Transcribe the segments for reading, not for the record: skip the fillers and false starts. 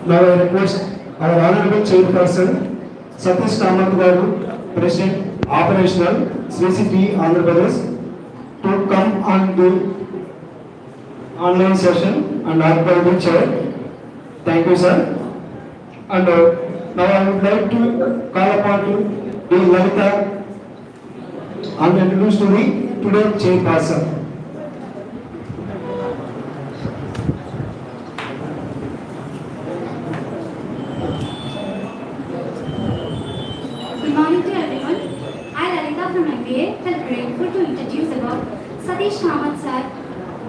Now I request our Honorable Chairperson, Satish Kamath Garu, President, Operational, CCP Andhra Pradesh, to come on the online session and occupy the chair. Thank you, sir. And now I would like to call upon to the Lalita and introduce to the today chairperson. Good morning to everyone. I, Lalita from MBA, feel grateful to introduce about Satish Kamath sir,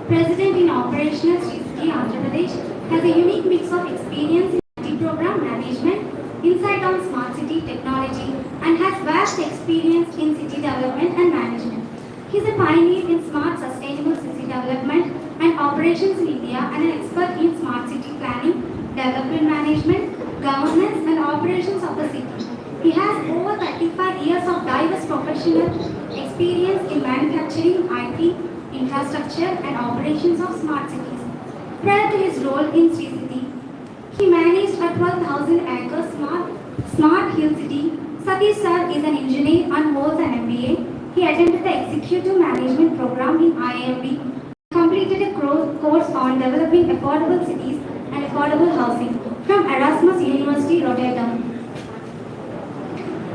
President in Operational CCP Andhra Pradesh, has a unique mix of experience in IT program management, insight on smart city technology, and has vast experience in city development and management. He is a pioneer in smart sustainable city development and operations in India and an expert in smart city planning, development management, governance, and operations of the city. He has over 35 years of diverse professional experience in manufacturing, IT, infrastructure, and operations of smart cities. Prior to his role in Sri City, he managed a 12,000-acre smart hill city. Satish sir is an engineer and holds an MBA. He attended the Executive Management Program in IIMB, completed a course on developing affordable cities and affordable housing from Erasmus University, Rotterdam.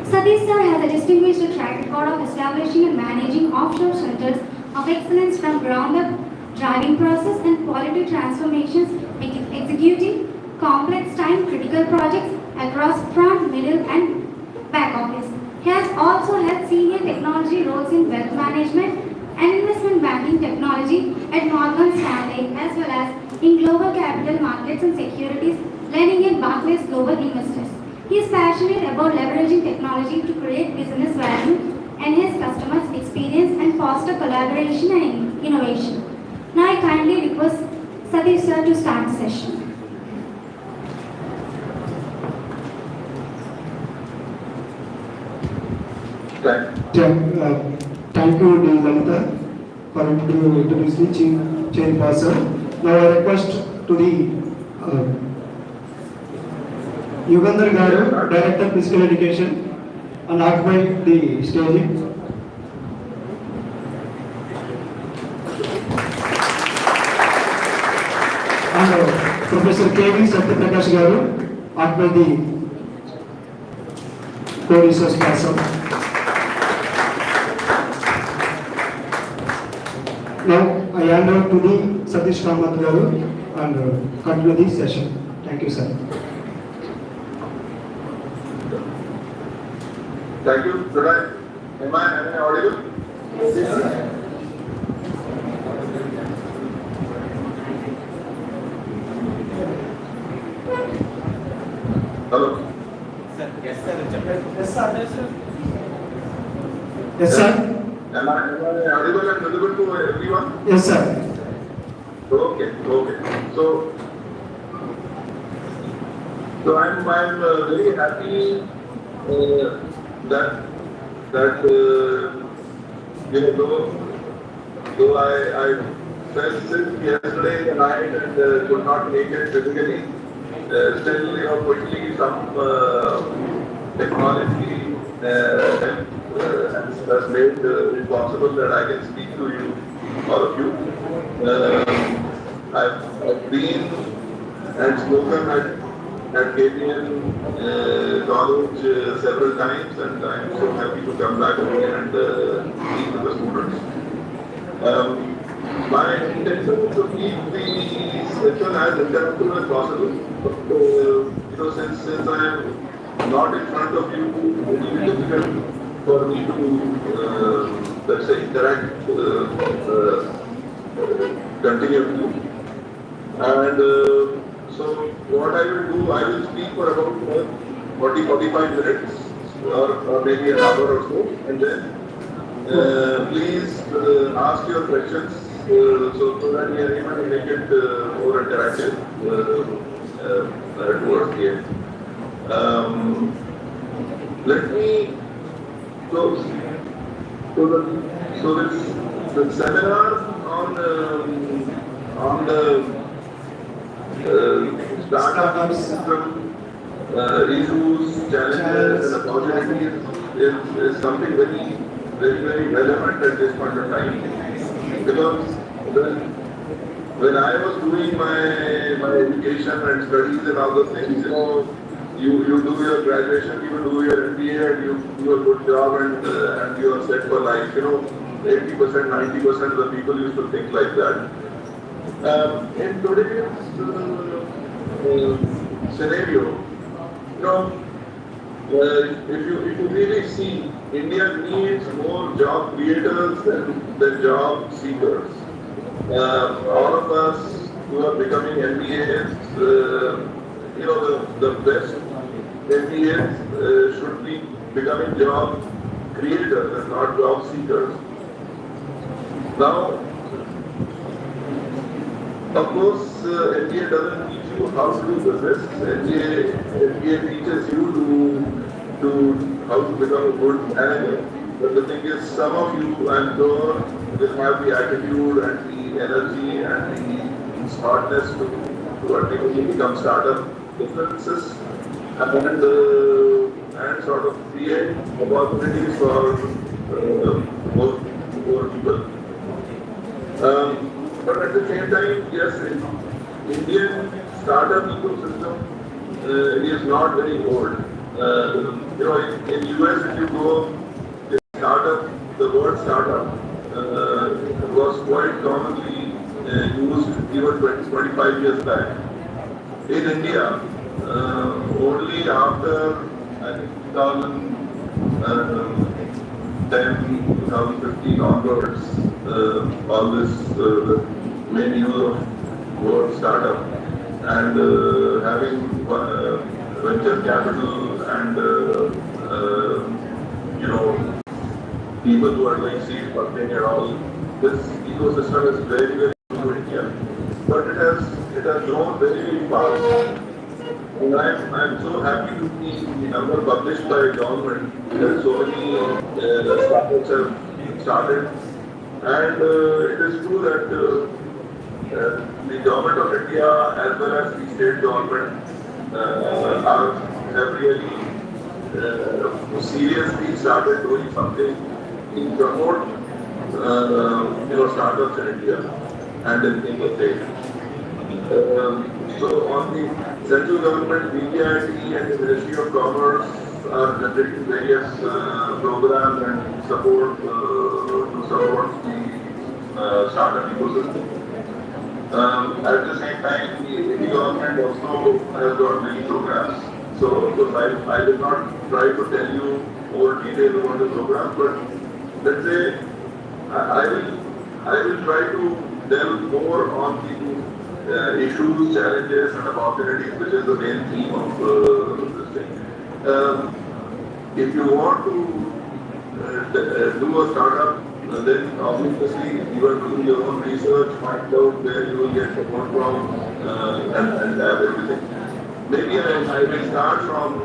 Satish sir has a distinguished track record of establishing and managing offshore centers of excellence from ground-up driving process and quality transformations, executing complex time-critical projects across front, middle, and back office. He has also held senior technology roles in wealth management and investment banking technology at Morgan Stanley, as well as in global capital markets and securities, lending in Barclays Global Investors. He is passionate about leveraging technology to create business value, enhance customers' experience, and foster collaboration and innovation. Now I kindly request Satish sir to start the session. Thank you, D. Lalita, for introducing the chairperson. Now I request to the Yugandhar Garu, Director Physical Education, and occupy the stage. And Professor K.B.N. Garu, occupy the co-research person. Now I hand over to the Satish Kamath Garu and continue the session. Thank you, sir. Thank you. Am I audible? Yes, sir. Hello. Sir, yes, sir. Yes, sir. Yes, sir. Am I audible and visible to everyone? Yes, sir. Okay. So I'm very happy that though I felt sick yesterday night and could not make it physically, still quickly some technology has made it possible that I can speak to you, all of you. I've been and spoken at K.B.N. college several times, and I'm so happy to come back again and speak with the students. My intention is to keep the session as interactive as possible. Since I am not in front of you, it will be difficult for me to, let's say, interact continuously. And so what I will do, I will speak for about 40-45 minutes or maybe an hour or so, and then please ask your questions so that we are able to make it more interactive towards the end. Let me close. So the seminar on the startup system, issues, challenges, and opportunities is something very relevant at this point of time. Because when I was doing my education and studies and all those things, you do your graduation, you do your MBA, and you do a good job, and you are set for life. 80%, 90% of the people used to think like that. In today's scenario, if you really see, India needs more job creators than job seekers. All of us who are becoming MBAs, the best MBAs should be becoming job creators and not job seekers. Now, of course, MBA doesn't teach you how to do business. MBA teaches you to how to become a good manager. But the thing is, some of you, I'm sure, will have the attitude and the energy and the smartness to ultimately become startup businesses and sort of create opportunities for more people. But at the same time, yes, Indian startup ecosystem is not very old. In US, if you go, the word startup was quite commonly used even 25 years back. In India, only after, I think, 2010, 2015 onwards, all this made use of word startup and having venture capital and people who are doing seed funding and all. This ecosystem is very new to India, but it has grown very fast. And I'm so happy to see the number published by government that so many startups have started. And it is true that the government of India as well as the state government have really seriously started doing something to promote startups in India and in the state. So on the central government, BPIT and the Ministry of Commerce are generating various programs and support to support the startup ecosystem. At the same time, the government also has got many programs. So I will not try to tell you more details about the program, but let's say I will try to delve more on the issues, challenges, and opportunities, which is the main theme of this thing. If you want to do a startup, then obviously you are doing your own research, find out where you will get support from, and have everything. Maybe I will start from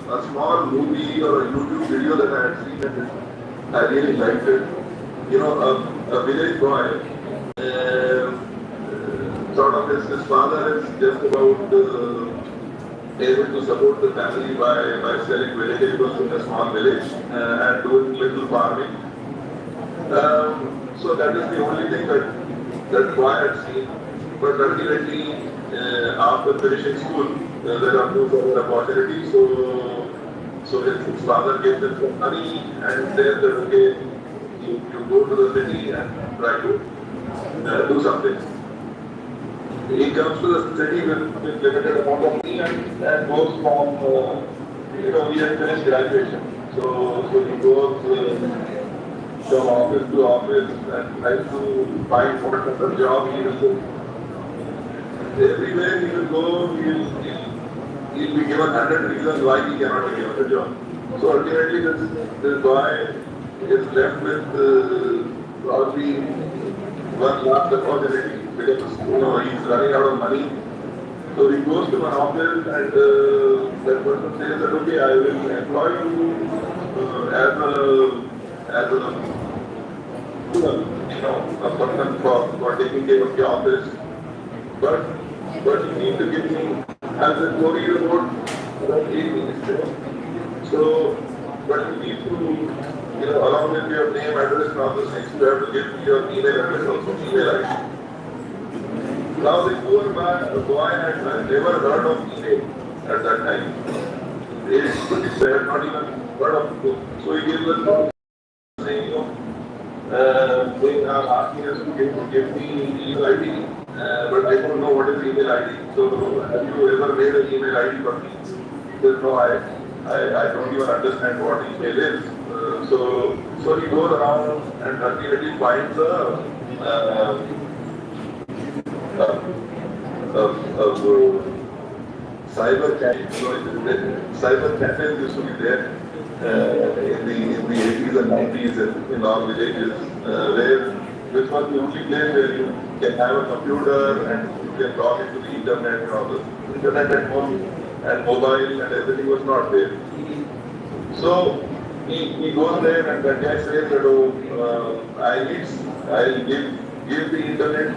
a small movie or a YouTube video that I had seen and I really liked it. A village boy, sort of his father is just about able to support the family by selling vegetables in a small village and doing little farming. So that is the only thing that boy had seen. But ultimately, after finishing school, there are no further opportunities. So his father gave them some money and said that, okay, you go to the city and try to do something. He comes to the city with limited amount of money and goes from, he had finished graduation. So he goes from office to office and tries to find what kind of job he will do. Everywhere he will go, he'll be given 100 reasons why he cannot be given a job. So ultimately this boy is left with probably one last opportunity because he's running out of money. So he goes to an office and that person says that, okay, I will employ you as a person for taking care of the office. But but you need to give me, as a story about 8 minutes. So, but you need to, along with your name, address, and all those things, you have to give me your email address also, email ID. Now the poor boy had never heard of email at that time. They had not even heard of it. So he gave us saying, they are asking us to give me email ID, but I don't know what is email ID. So have you ever made an email ID for me? He says, no, I don't even understand what email is. So he goes around and ultimately finds cyber cafe. Cyber cafes used to be there in the 80s and 90s in our villages, where this was the only place where you can have a computer and you can log into the internet and all this. Internet at home and mobile and everything was not there. So he goes there and that guy says that, I'll give the internet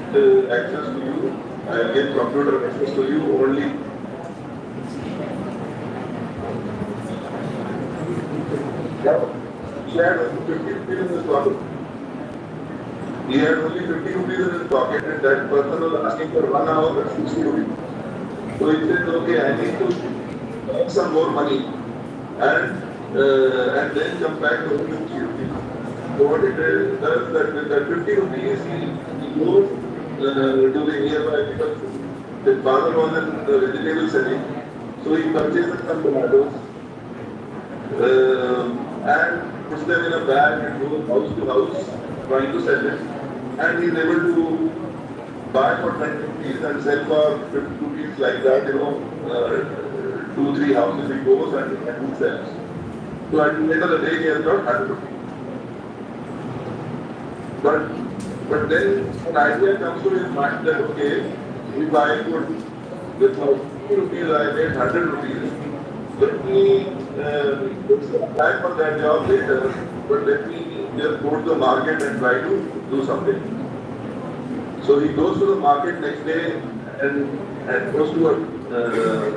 access to you. I'll give computer access to you only. He had only 50 rupees in his pocket. He had only 50 rupees in his pocket and that person was asking for 1 hour for 60 rupees. So he said, okay, I need to earn some more money and then come back to 50 rupees. So what it does that with that 50 rupees, he goes to the nearby because his father was in the vegetable selling. So he purchases some tomatoes and puts them in a bag and goes house to house trying to sell it. And he is able to buy for 20 rupees and sell for 50 rupees like that, 2-3 houses he goes and he sells. So at the end of the day he has got 100 rupees. But then an idea comes to his mind that, okay, if I could, with 50 rupees I made 100 rupees, let me apply for that job later, but let me just go to the market and try to do something. So he goes to the market next day and goes to a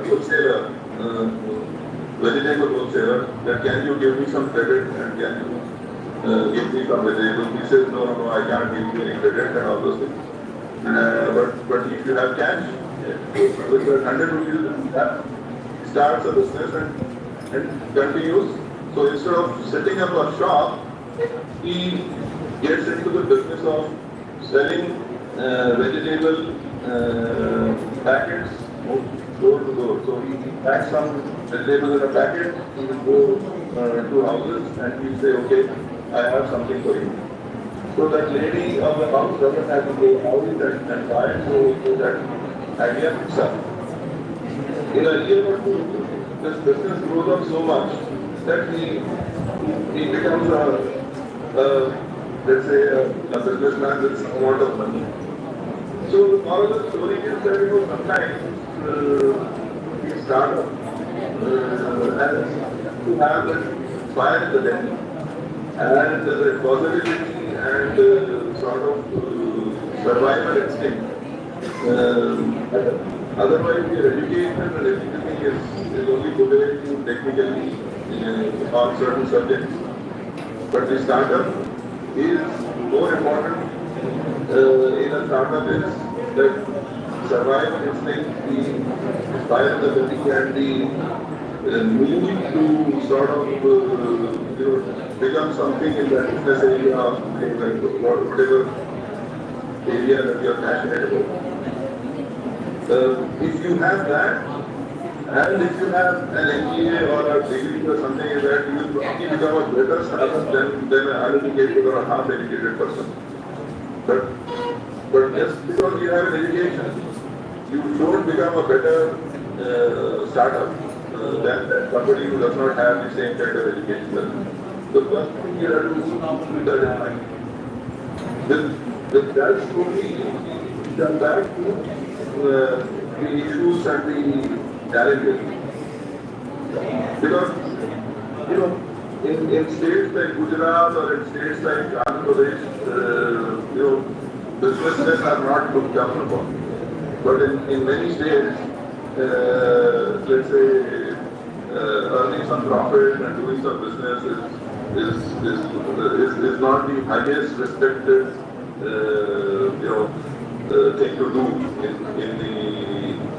wholesaler, vegetable wholesaler, that can you give me some credit and can you give me some vegetables? He says, no, I can't give you any credit and all those things. But if you have cash, with 100 rupees, he starts a business and continues. So instead of setting up a shop, he gets into the business of selling vegetable packets door to door. So he packs some vegetables in a packet, he will go to houses and he will say, okay, I have something for you. So that lady of the house doesn't have to go out and buy it, so that idea picks up. In a year or two, this business grows up so much that he becomes let's say, a businessman with some amount of money. So the moral of the story is that, sometimes we start up and to have that fire in the belly and the possibility and sort of survival instinct. Otherwise, your education and everything is only good to technically on certain subjects. But the startup is more important in a startup is that survival instinct, the fire in the belly and the need to sort of become something in that business area or whatever area that you are passionate about. If you have that, and if you have an MBA or a degree or something like that, you will probably become a better startup than an uneducated or a half-educated person. But just because you have an education, you don't become a better startup than somebody who does not have the same kind of education. The first thing you have to do is that in mind. With that story, come back to the issues and the challenges. Because, in states like Gujarat or in states like Andhra Pradesh, businessmen are not looked down upon. But in many states, let's say, earning some profit and doing some business is not the highest respected, thing to do in the.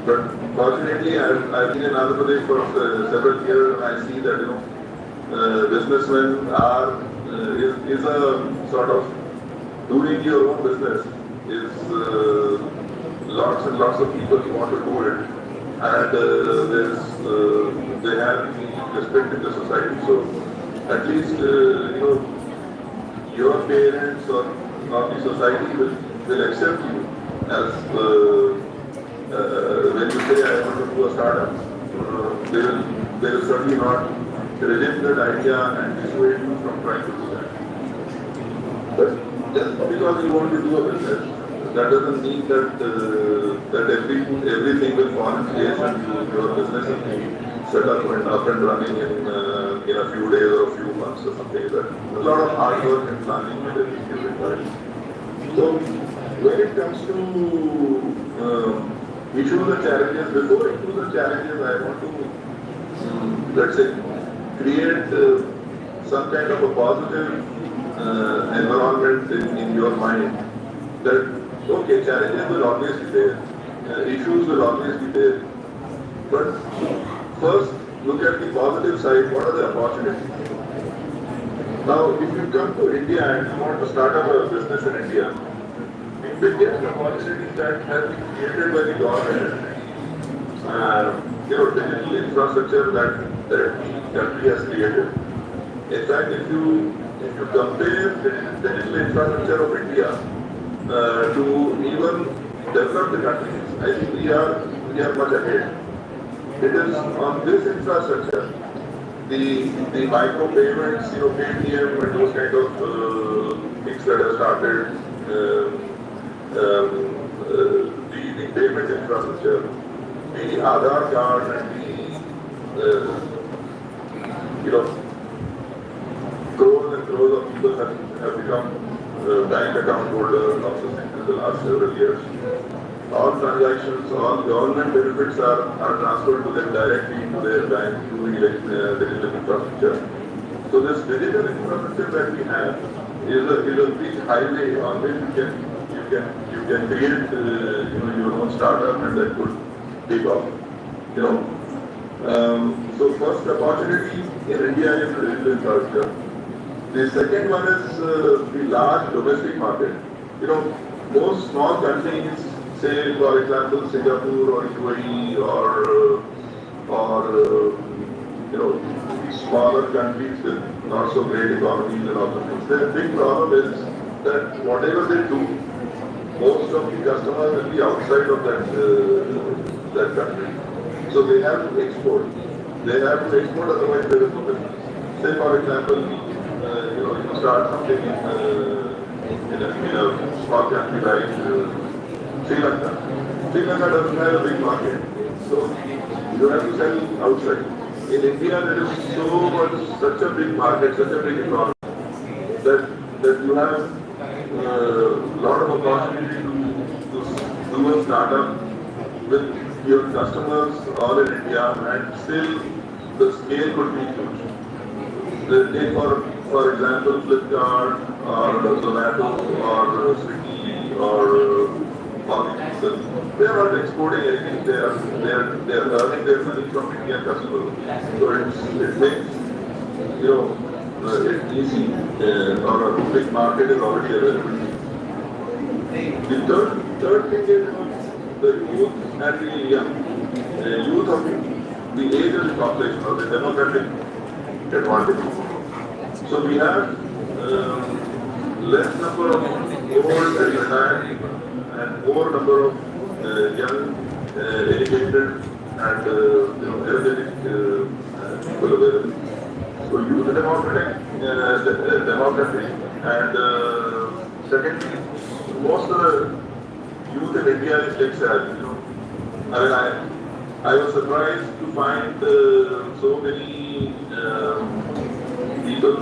But fortunately, I've been in Andhra Pradesh for several years, and I see that businessmen are is a sort of doing your own business is lots and lots of people who want to do it, and they have the respect in the society. So at least your parents or the society will accept you as when you say I want to do a startup. They will certainly not reject that idea and dissuade you from trying to do that. But just because you want to do a business, that doesn't mean that that everything will fall in place and your business will be set up and running in a few days or a few months or something like that. A lot of hard work and planning and everything is required. So when it comes to issues and challenges, before issues and challenges, I want to let's say create some kind of a positive environment in your mind that okay, challenges will always be there, issues will always be there, but first look at the positive side. What are the opportunities? Now, if you come to India and you want to start up a business in India, the opportunities that have been created by the government, digital infrastructure that the country has created. In fact, if you compare the digital infrastructure of India to even developed countries, I think we are much ahead. It is on this infrastructure, the micro payments, K.B.N and those kind of things that have started, the payment infrastructure, the Aadhaar card and crores and crores of people have become bank account holders of the sector in the last several years. All transactions, all government benefits are transferred to them directly into their bank through the digital infrastructure. So this digital infrastructure that we have is a big highway on which you can create your own startup and that could take off. So first opportunity in India is the digital infrastructure. The second one is the large domestic market. Most small countries, say for example Singapore or UAE or smaller countries with not so great economies and all the things. The big problem is that whatever they do, most of the customers will be outside of that country. So they have to export. They have to export, otherwise there is no business. Say for example, you start something in a small country like Sri Lanka. Sri Lanka doesn't have a big market, so you have to sell outside. In India, there is such a big market, such a big economy that you have a lot of opportunity to do a startup with your customers all in India, and still the scale could be huge. Take for example Flipkart or Zomato or Swiggy or they are not exporting anything. They are earning their money from Indian customers. So it makes it easy, or a big market is already available. The third thing is the youth and the young youth of the age of the population or the demographic advantage. So we have less number of old and retired and more number of young, educated and energetic people available. So youth demography and secondly, most of the youth in India is tech savvy. I was surprised to find so many people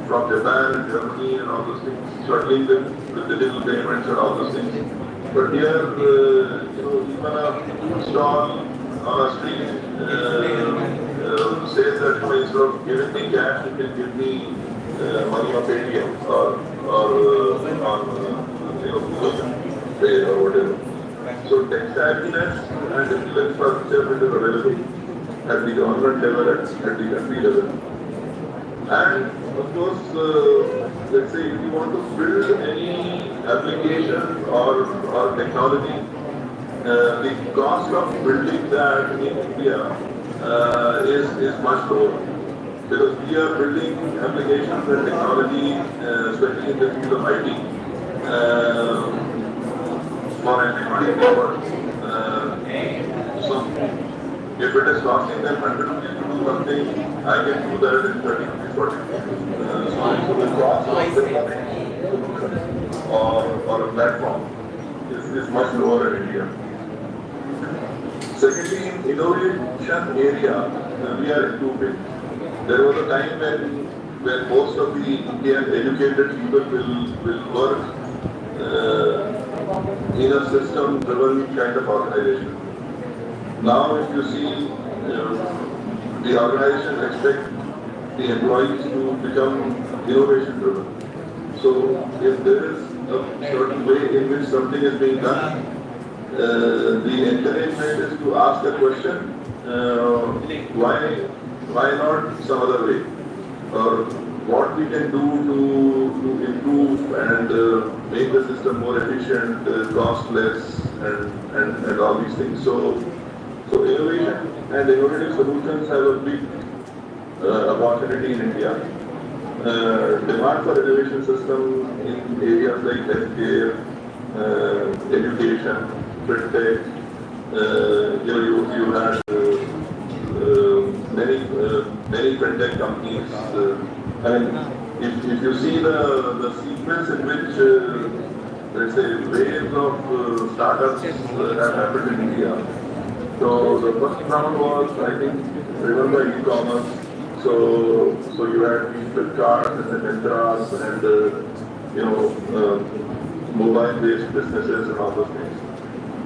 from Japan and Germany and all those things, struggling with digital payments and all those things. But here, even a stall on a street says that instead of giving me cash, you can give me money on Paytm or on Google Pay or whatever. So tech savviness and digital infrastructure is available at the government level, at the country level. And of course, let's say if you want to build any application or technology, the cost of building that in India is much lower. Because we are building applications and technology, especially in the field of IT, for an entity work. So if it is costing them 100 rupees to do something, I can do that in 30 rupees, 40 rupees. So the cost of developing or a platform is much lower in India. Secondly, in innovation area, we are improving. There was a time when most of the Indian educated people will work in a system-driven kind of organization. Now, if you see, the organization expect the employees to become innovation-driven. So, if there is a certain way in which something is being done, the encouragement is to ask a question, why not some other way? Or what we can do to improve and make the system more efficient, cost less, and all these things. So innovation and innovative solutions have a big opportunity in India. Demand for innovation system in areas like healthcare, education, fintech, you had many fintech companies. I mean, if you see the sequence in which, let's say, waves of startups have happened in India. So the first round was, I think, driven by e-commerce. So you had the Flipkart and the Mintras and mobile-based businesses and all those things.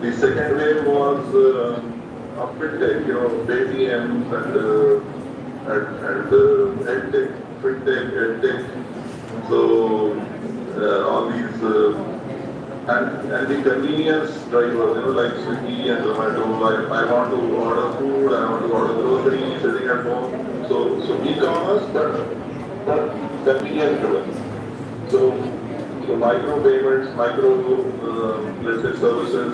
The second wave was of fintech, K.B.N and EdTech, fintech, EdTech. So all these and the convenience drivers, like Swiggy and Zomato. I want to order food, I want to order groceries, sitting at home. So e-commerce, but convenience driven. So micro payments, let's say services,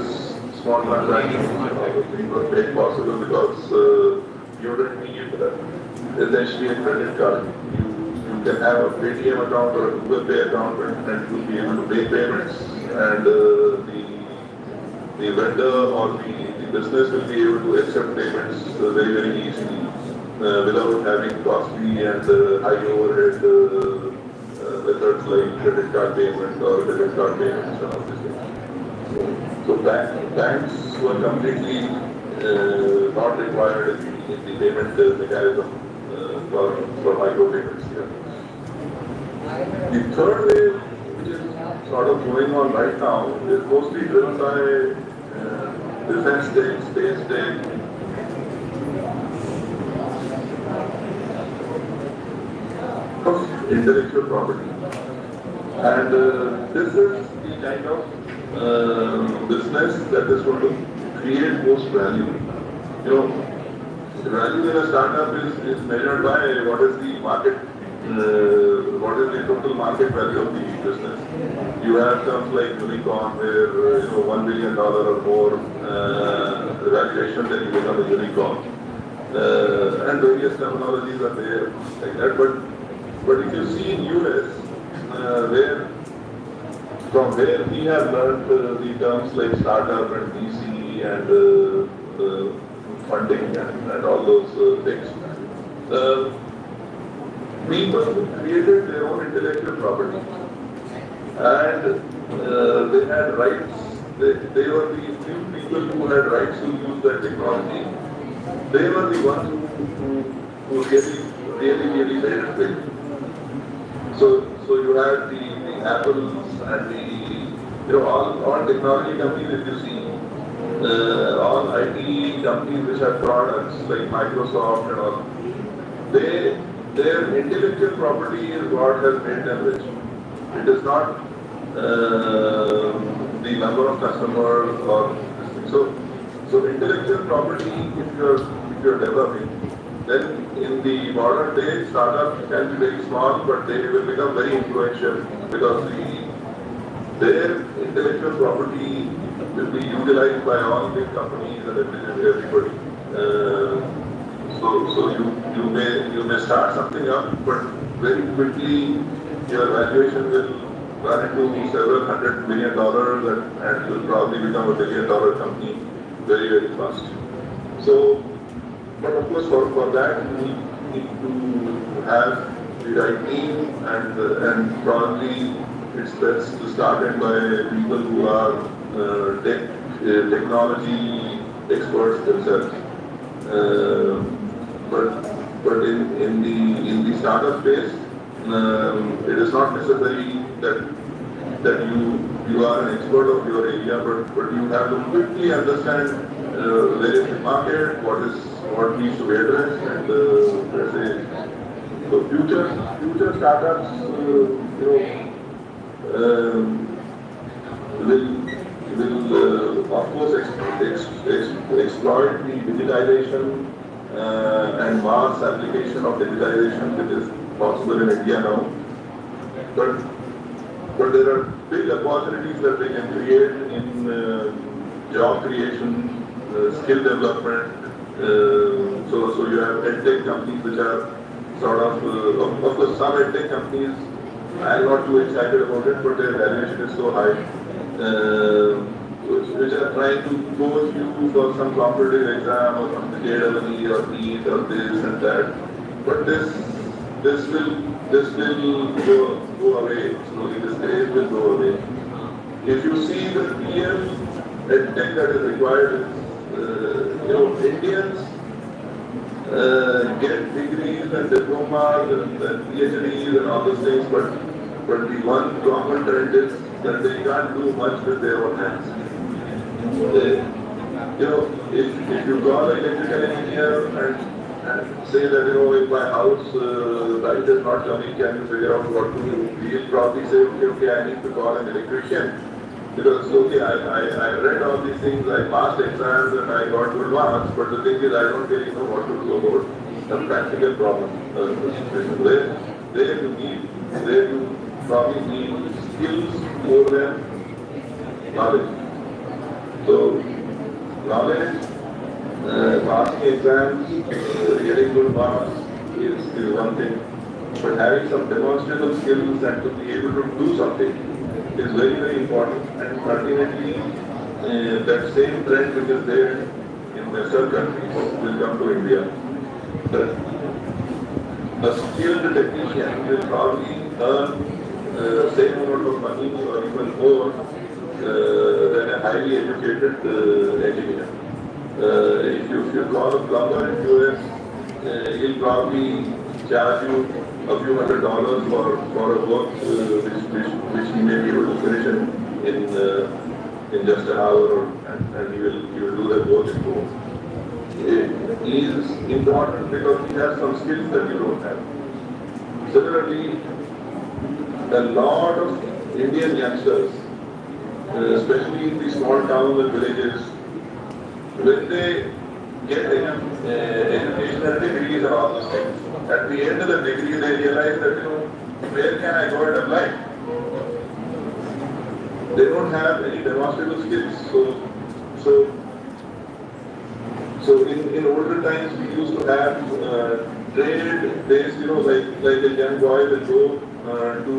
small transactions, all those things were made possible because you don't need essentially a credit card. You can have a Paytm account or a Google Pay account and you'll be able to make payments, and the vendor or the business will be able to accept payments very, very easily without having costly and high overhead methods like credit card payment or debit card payments and all these things. So banks were completely not required in the payment mechanism for micropayments here. The third wave, which is sort of going on right now, is mostly driven by defense tech, space tech, intellectual property. And this is the kind of business that is going to create most value. The value in a startup is measured by what is the market, what is the total market value of the business. You have terms like unicorn where $1 billion or more valuation, then you become a unicorn. And various terminologies are there like that. But if you see in US, from where we have learned the terms like startup and VC and funding and all those things, people created their own intellectual property, and they had rights. They were the few people who had rights to use that technology. They were the ones who really made it big. So you had the Apples and all technology companies, if you see, all IT companies which have products like Microsoft and all, their intellectual property is what has made them rich. It is not the number of customers or this thing. So intellectual property, if you're developing, then in the modern day, startup can be very small, but they will become very influential because their intellectual property will be utilized by all big companies and everybody. So you may start something up, but very quickly your valuation will run into several $100 million and you will probably become $1 billion company very, very fast. So, but of course for that you need to have the right team and probably it's best to start it by people who are technology experts themselves. But in the startup space, it is not necessary that you are an expert of your area, but you have to quickly understand where is the market, what needs to be addressed, and let's say so future startups will of course exploit the digitization and mass application of digitization which is possible in India now. But there are big opportunities that they can create in job creation, skill development. So you have edtech companies which are sort of course some edtech companies, I am not too excited about it, but their valuation is so high, which are trying to coach you for some competitive exam or some K.B.N or NEET or this and that. But this will go away slowly. This craze will go away. If you see the real edtech that is required is, Indians get degrees and diplomas and PhDs and all those things, but the one common trend is that they can't do much with their own hands. If you call an electrical engineer and say that, in my house light is not coming, can you figure out what to do? He'll probably say, okay, I need to call an electrician. Because, I read all these things, I passed exams and I got to advance, but the thing is, I don't really know what to do about the practical problem. There you probably need skills more than knowledge. So, knowledge, passing exams, getting good marks is one thing, but having some demonstrable skills and to be able to do something is very, very important, and ultimately that same trend which is there in Western countries will come to India. A skilled technician will probably earn same amount of money or even more than a highly educated engineer. If you call a plumber in US, he'll probably charge you a few $100 for a work which he may be able to finish in just an hour, and he will do that work at home. He is important because he has some skills that you don't have. Similarly, a lot of Indian youngsters, especially in the small towns and villages, when they get educational degrees and all those things, at the end of the degree they realize that, where can I go and apply? They don't have any demonstrable skills. So in older times we used to have trade-based, like a young boy will go to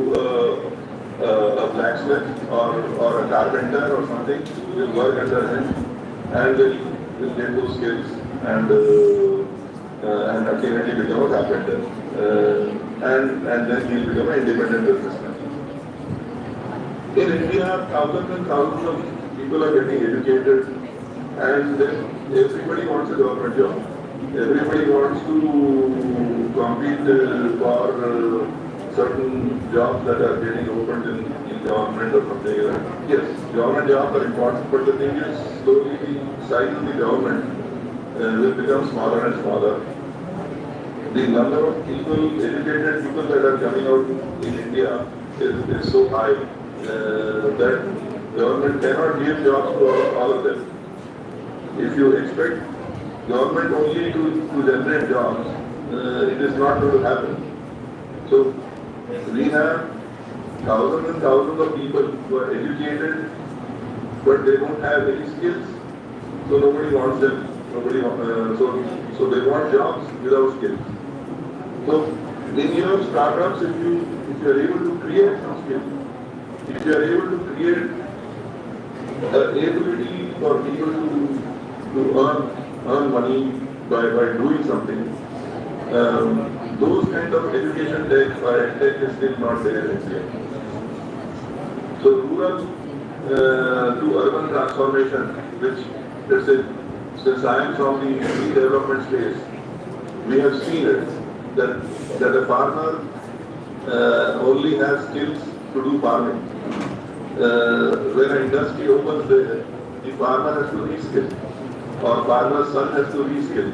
a blacksmith or a carpenter or something, will work under him and will get those skills and ultimately become a carpenter. And then he'll become an independent businessman. In India, thousands and thousands of people are getting educated, and then everybody wants a government job. Everybody wants to compete for certain jobs that are getting opened in government or something like that. Yes, government jobs are important, but the thing is, slowly the size of the government will become smaller and smaller. The number of people, educated people that are coming out in India is so high that government cannot give jobs to all of them. If you expect government only to generate jobs, it is not going to happen. So we have thousands and thousands of people who are educated, but they don't have any skills. So nobody wants them. So they want jobs without skills. So in your startups, if you are able to create some skills, if you are able to create an ability for people to earn money by doing something, those kind of education tech is still not there in India. So rural to urban transformation, which let's say, since I am from the development space, we have seen it that a farmer only has skills to do farming. When an industry opens there, the farmer has to reskill, or farmer's son has to reskill.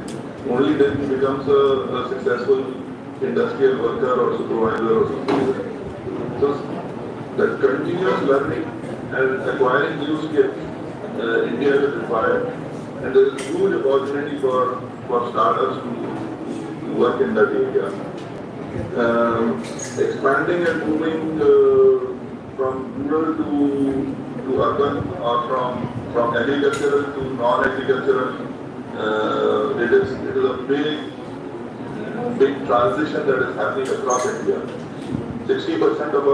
Only then he becomes a successful industrial worker or supervisor or something like that. So that continuous learning and acquiring new skills, India is required, and there is huge opportunity for startups to work in that area. Expanding and moving from rural to urban, or from agricultural to non-agricultural, it is a big transition that is happening across India. 60% of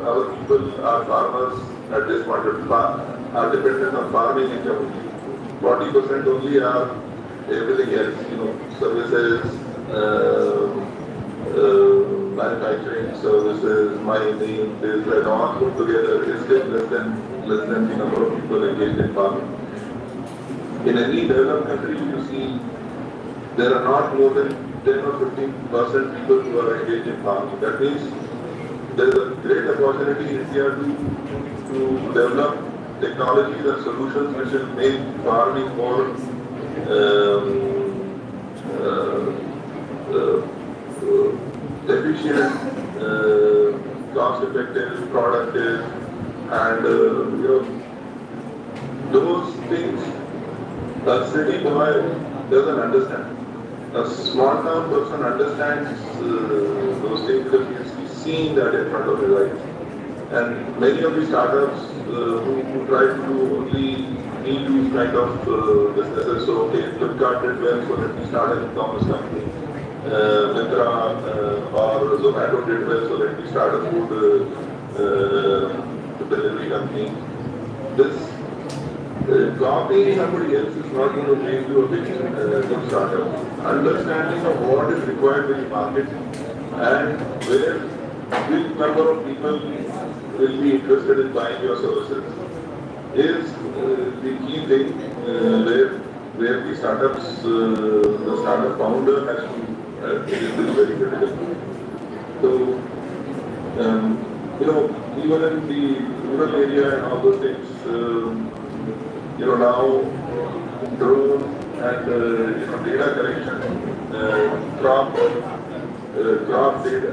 our people are farmers at this point of time, are dependent on farming income. 40% only are everything else, services, manufacturing services, mining, this, that, all put together is still less than the number of people engaged in farming. In any developed country, you see there are not more than 10 or 15% people who are engaged in farming. That means there is a great opportunity in India to develop technologies and solutions which will make farming more efficient, cost-effective, productive, and those things a city boy doesn't understand. A small town person understands those things because he's seeing that in front of his eyes. And many of the startups who try to do only Me-Too kind of businesses, so okay, Flipkart did well, so let me start an e-commerce company. Myntra or Zomato did well, so let me start a food delivery company. This copying somebody else is not going to make you a big startup. Understanding of what is required in the market and which number of people will be interested in buying your services is the key thing where the startup founder has to, it is very critical. So, even in the rural area and all those things, now drone and data collection, crop data.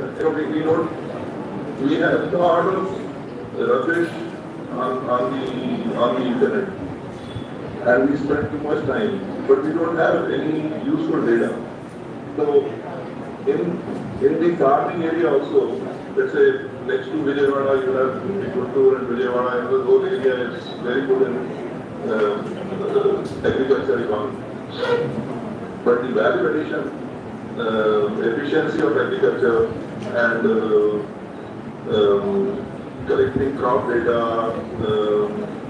We have a lot of rubbish on the internet, and we spend too much time, but we don't have any useful data. So in the farming area also, let's say next to Vijayawada, you have Guntur and Vijayawada, the whole area is very good in agriculture economy. But the value addition, efficiency of agriculture, and collecting crop data,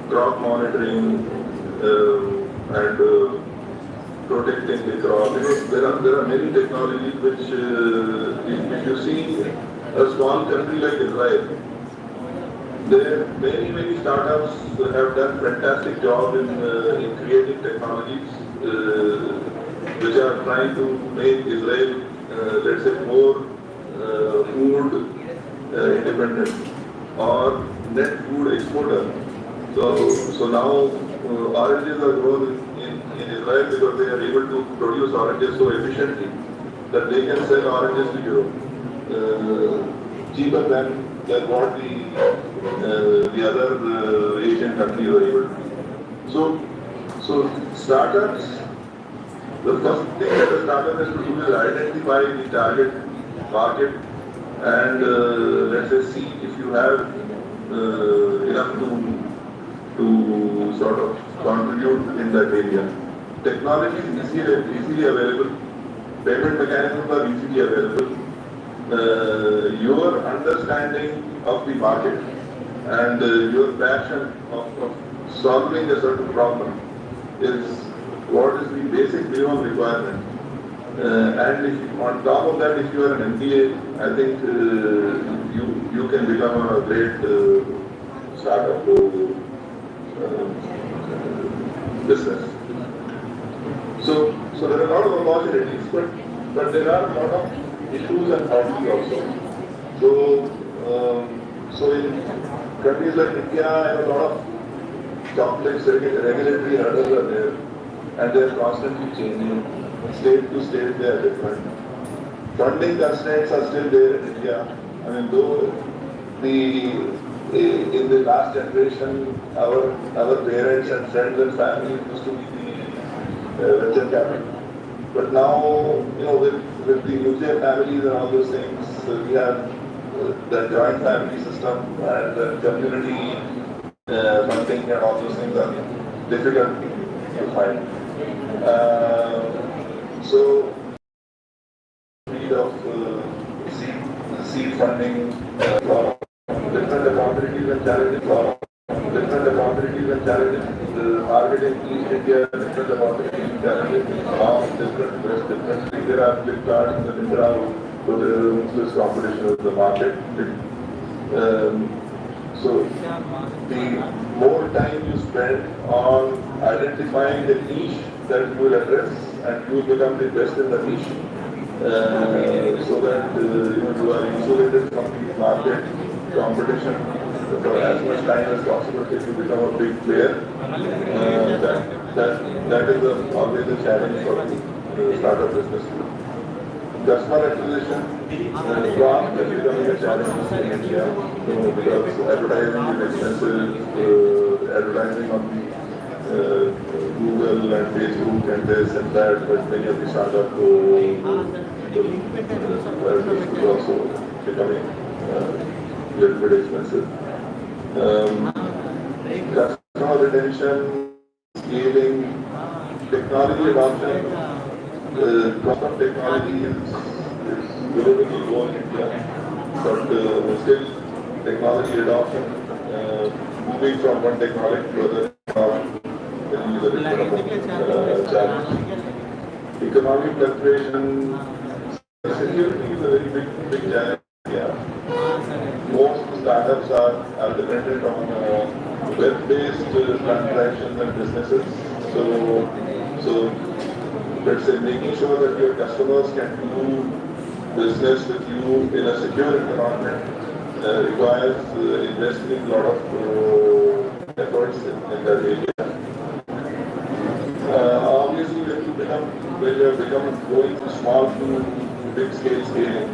crop monitoring, and protecting the crop. There are many technologies which, if you see a small country like Israel, there many startups have done fantastic job in creating technologies which are trying to make Israel, let's say, more food independent or net food exporter. So now oranges are grown in Israel because they are able to produce oranges so efficiently that they can sell oranges to Europe cheaper than what the other Asian countries are able to. So startups, the first thing that a startup has to do is identify the target market and let's say see if you have enough to sort of contribute in that area. Technology is easily available. Payment mechanisms are easily available. Your understanding of the market and your passion of solving a certain problem is what is the basic minimum requirement. And if, on top of that, if you are an MBA, I think you can become a great startup business. So there are a lot of opportunities, but there are a lot of issues and hurdles also. So in countries like India, a lot of complex regulatory hurdles are there, and they are constantly changing. State to state, they are different. Funding constraints are still there in India. I mean, though in the last generation, our parents and friends and family used to be the venture capital. But now, with the nuclear families and all those things, we have the joint family system and the community funding and all those things are difficult to find. So, need of seed funding for different opportunities and challenges targeting East India, different opportunities and challenges of different there are Flipkart and Indra, so there is ruthless competition in the market. So the more time you spend on identifying the niche that you will address and you will become the best in the niche, so that you are insulated from the market competition for as much time as possible till you become a big player. That is always a challenge for the startup business. Customer acquisition is becoming a challenge in India because advertising is expensive, advertising on the Google and Facebook and this and that, but many of the startup is also becoming a little bit expensive. Customer retention, scaling, technology adoption. Cost of technology is globally low in India, but still technology adoption, moving from one technology to other, is a different challenge. Economic fluctuation, security is a very big challenge. Yeah. Most startups are dependent on web-based transactions and businesses. So let's say making sure that your customers can do business with you in a secure environment requires investing a lot of efforts in that area. Obviously, when you become going from small to big scale scaling,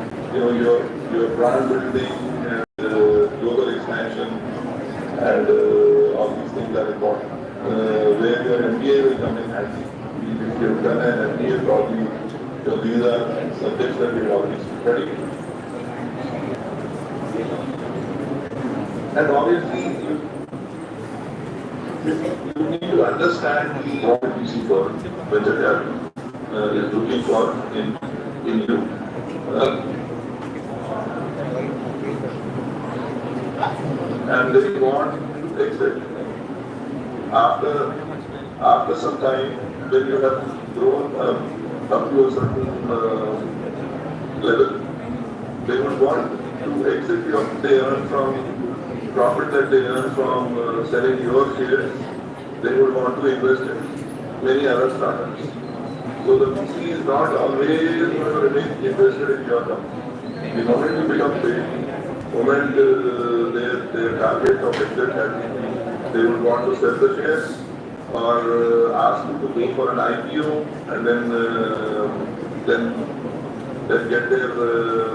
your brand building and global expansion and all these things are important. Where your MBA will come in handy. If you've done an MBA, probably these are subjects that we've already studied. And obviously, you need to understand what VC firm venture capital is looking for in you. And they want exit. After some time, when you have grown up to a certain level, they would want to exit they earn from profit that they earn from selling your shares, they would want to invest in many other startups. So the VC is not always going to remain invested in your company. The moment you become big, moment their target of exit has been reached, they would want to sell the shares or ask you to go for an IPO and then get their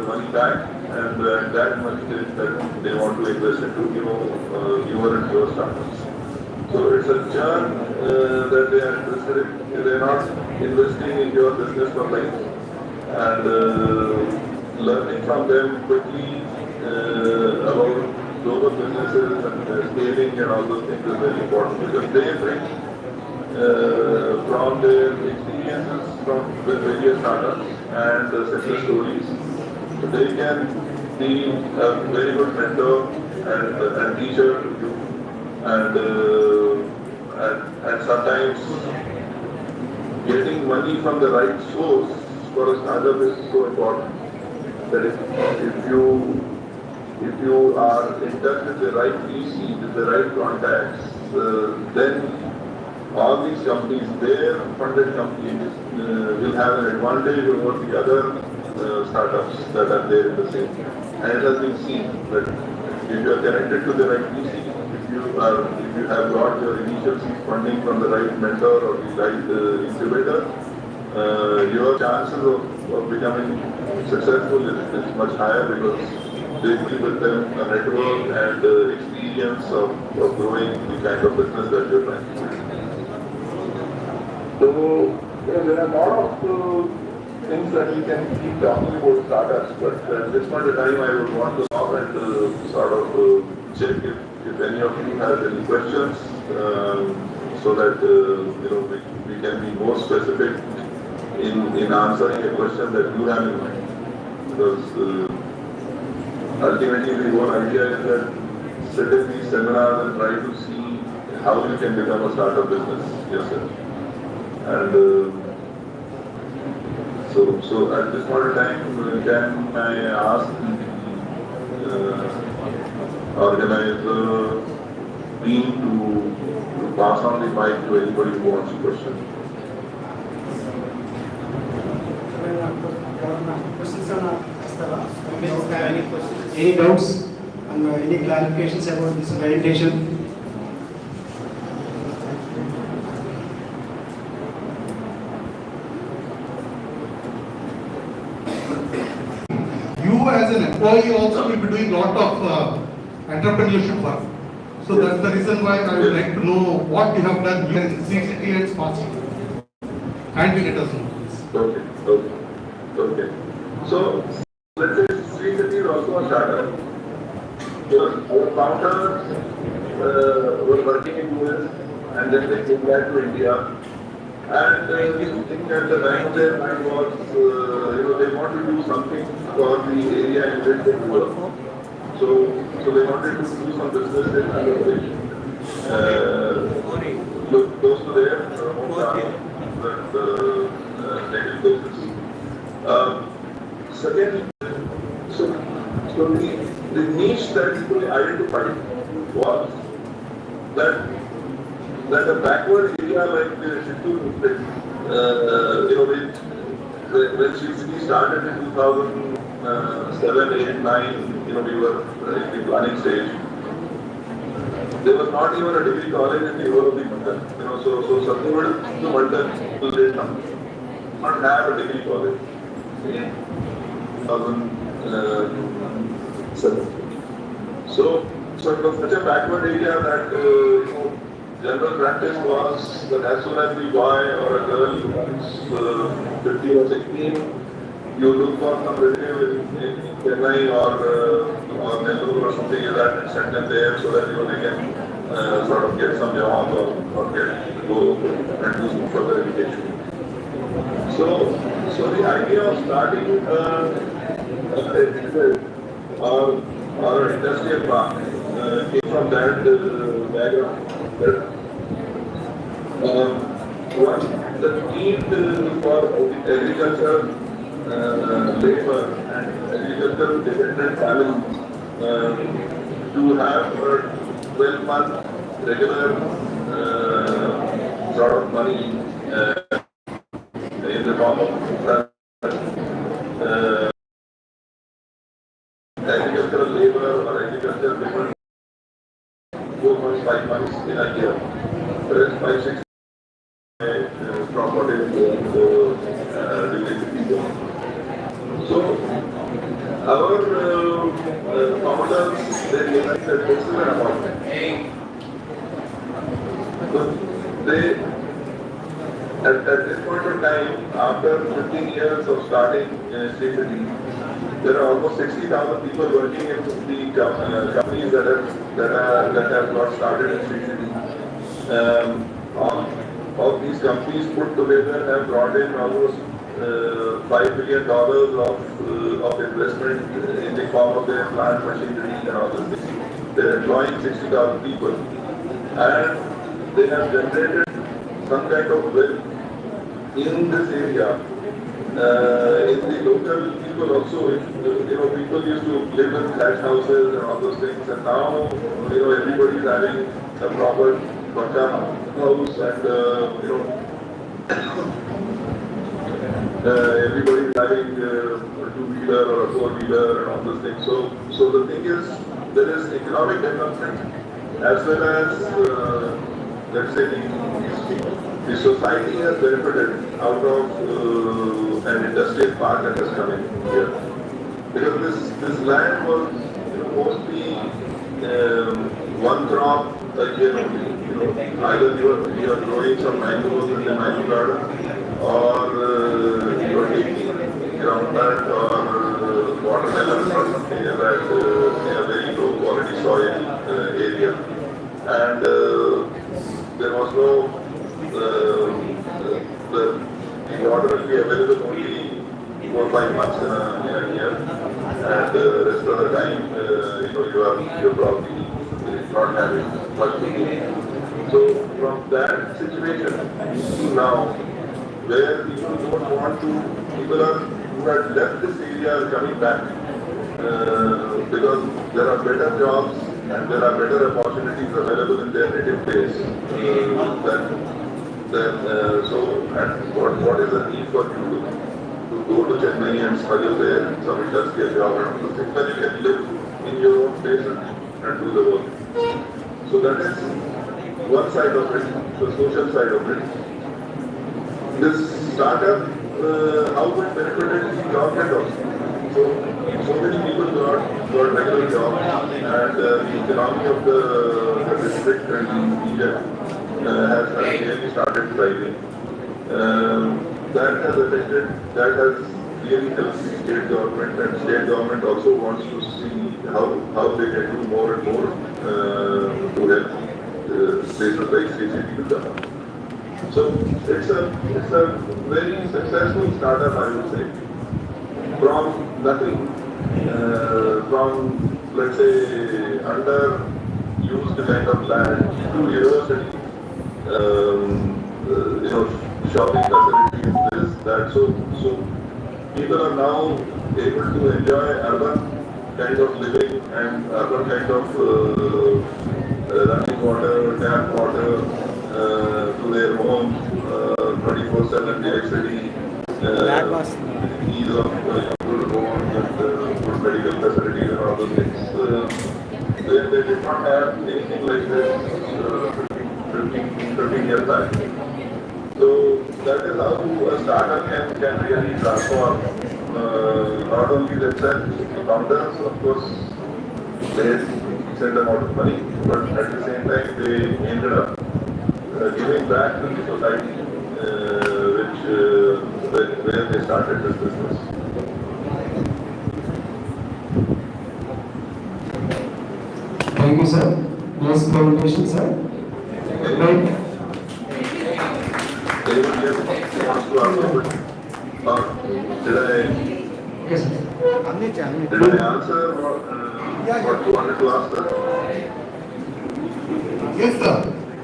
money back, and that money that they want to invest into newer and newer startups. So it's a churn that they are interested in. They are not investing in your business for life, and learning from them quickly about global businesses and scaling and all those things is very important, because they bring from their experiences with various startups and success stories, so they can be a very good mentor and teacher to you, and sometimes getting money from the right source for a startup is so important that if you are in touch with the right VC, with the right contacts, then all these companies, their funded companies, will have an advantage over the other startups that are there in the same. And it has been seen that if you are connected to the right VC, if you have got your initial seed funding from the right mentor or the right incubator, your chances of becoming successful is much higher, because they bring with them a network and experience of growing the kind of business that you're trying to do. So, there are a lot of things that we can keep talking about startups, but at this point of time I would want to stop and sort of check if any of you have any questions, so that we can be more specific in answering a question that you have in mind. Because ultimately the whole idea is that sit in these seminars and try to see how you can become a startup business yourself. And so at this point of time, can I ask the organizer team to pass on the mic to anybody who wants a question? Any questions? Any doubts and any clarifications about this presentation? You as an employee also will be doing lot of entrepreneurship work. So that's the reason why I would like to know what you have done here in CCT and Smart City. Kindly let us know. Okay. So let's say Sri City is also a startup. Our founders were working in US, and then they came back to India. And the thing at the time of their mind was, they want to do something for the area in which they work. So they wanted to do some business in Andhra Pradesh, close to their hometown, native places. Second, so the niche that people identified was that a backward area like Chittoor, when Sri started in 2007, 8, 9, we were in the planning stage. There was not even a degree college in the whole of the Mandan. So Sattur to Mandan did not have a degree college in 2007. So it was such a backward area that general practice was that as soon as the boy or a girl is 15 or 16, you look for some relative in Chennai or Nellore or something like that and send them there so that they can sort of get some job or go and do some further education. So the idea of starting or an industrial park came from that background. The need for agriculture labor and agricultural dependent families to have a 12-month regular sort of money in the form of agricultural labor rest 5-6 from whatever related people. So our founders, they realized that this is an apartment. So they, at this point of time, after 15 years of starting CCD, there are almost 60,000 people working in the companies that have got started in CCD. All these companies put together have brought in almost $5 billion of investment in the form of their plant machinery and all those things. They're employing 60,000 people, and they have generated some kind of wealth in this area. In the local people also, people used to live in thatch houses and all those things, and now, everybody is having a proper Baka house, and, everybody is having a two-wheeler or a four-wheeler and all those things. So the thing is, there is economic development as well as, let's say, the society has benefited out of an industrial park that has come in here. Because this land was mostly one crop a year only. Either you are growing some mangoes in the mango garden, or you are taking groundnut or watermelon or something like that in a very low quality soil area. And there was no the water will be available only 4 or 5 months in a year, and the rest of the time you're probably not having much to do. So from that situation to now, where people don't want to, people who had left this area are coming back because there are better jobs and there are better opportunities available in their native place. And what is the need for you to go to Chennai and struggle there in some industrial job and all those things, when you can live in your own place and do the work. So that is one side of it, the social side of it. This startup, how it benefited the government also. So many people got regular jobs, and the economy of the district and the region has really started thriving. That has really helped the state government, and state government also wants to see how they can do more and more to help places like CCD to come up. So it's a very successful startup, I would say. From nothing, from, let's say, underused kind of land to university, shopping facilities, this, that. So people are now able to enjoy urban kind of living and urban kind of running water, tap water to their home, 24/7 electricity, ease of good homes and good medical facilities and all those things. They did not have anything like this 15 years back. So that is how a startup can really transform not only themselves, the founders, of course, they send amount of money, but at the same time they ended up giving back to the society where they started this business. Thank you, sir. Nice presentation, sir. Right. Anyone here wants to ask a question? Or did Yes, sir. I answer what you wanted to ask, sir?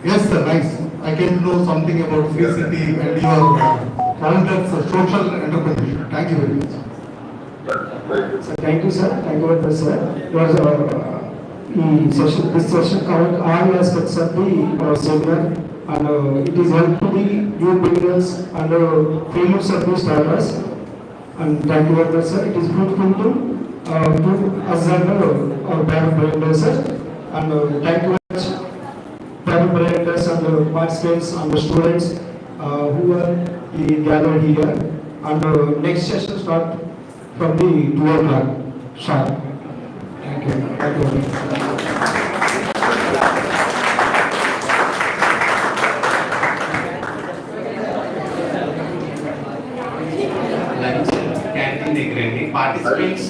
Yes, sir, nice. I can know something about CCT and your current social entrepreneurship. Thank you very much. Thank you. So thank you, sir. Thank you very much, sir. This session covered all aspects of the seminar, and it is helped to the new beginners and failures of the starters. And thank you very much, sir. It is fruitful to us and our parent sir. And thank you very much, parent sir. and the participants and the students who are gathered here. And next session start from the 12 o'clock sharp. Thank you. Thank you. Lunch canteen దగ్గర అండి participants